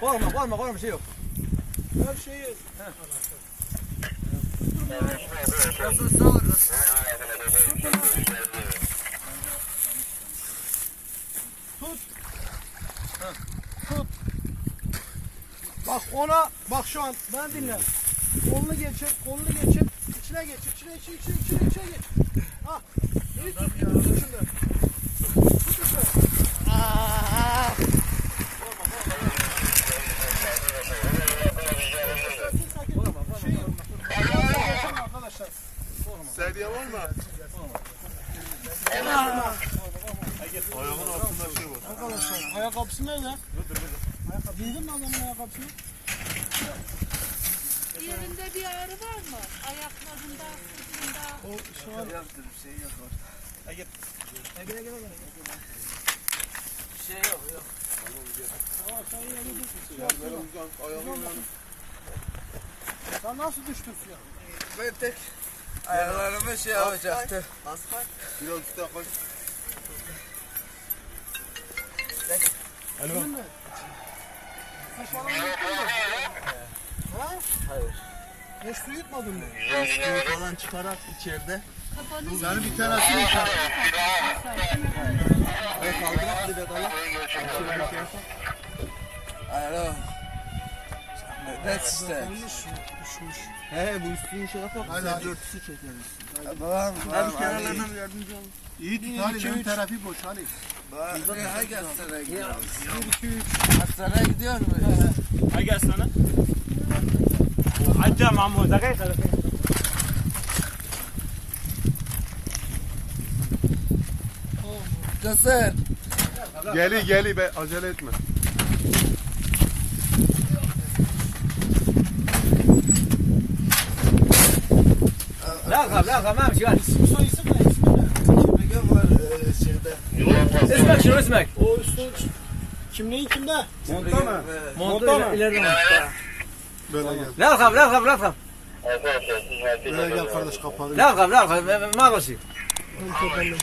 Korkma bir şey yok. Her şeyi. Tut. Tut. Bak ona, bak şu an ben dinle. Kolunu geçir. İçine geç. İçine geç. Ha. İyi tut şimdi. Tut işte. Arkadaşlar. Sedye var mı? Ayağımın altında şey var. Arkadaşlar ayakkabısı nerede? Giydin mi adamın ayakkabısını? Yerinde bir ağrı var mı? Ayaklarında, sırtında. O şu an Bir şey yok. sen nasıl düştün suya? Ben tek ayaklarımı şey yapacaktı. Biraz üstte koy. Değil mi? Sen falan yuttun mu? Ha? Hayır. Hiç su yutmadın mı? Suyu falan çıkarak içeride. Kafanı Yani bir tanesini yıkar. Ve kaldırak bir de dayı. Alo. Evet işte. Düşmüş. He bu üstünü şey yapalım. Hadi, hadi. Örtüsü çekeriz. Babam. Abi kenarlarına bir yardımcı olun. İyi tut hadi ön tarafı boş hadi. Hangi hastaneye gidiyoruz? 1, 2, 3. Hastaneye gidiyor muyuz? هاي أصلا عجة معمول دقيقة Kısır. Geli be acele etme. لا ما امشي واحد Soy isim ne? İsmi ne? var şeyde. اسمك شنو اسمك؟ O üstü kimliğin kimde? Monta mı? منطقة إلى الرمح Böyle gel. لا تخاف لا تخاف لا تخاف Böyle gel kardeş kapalı. لا تخاف لا تخاف ما ضل شيء Ön tepelim.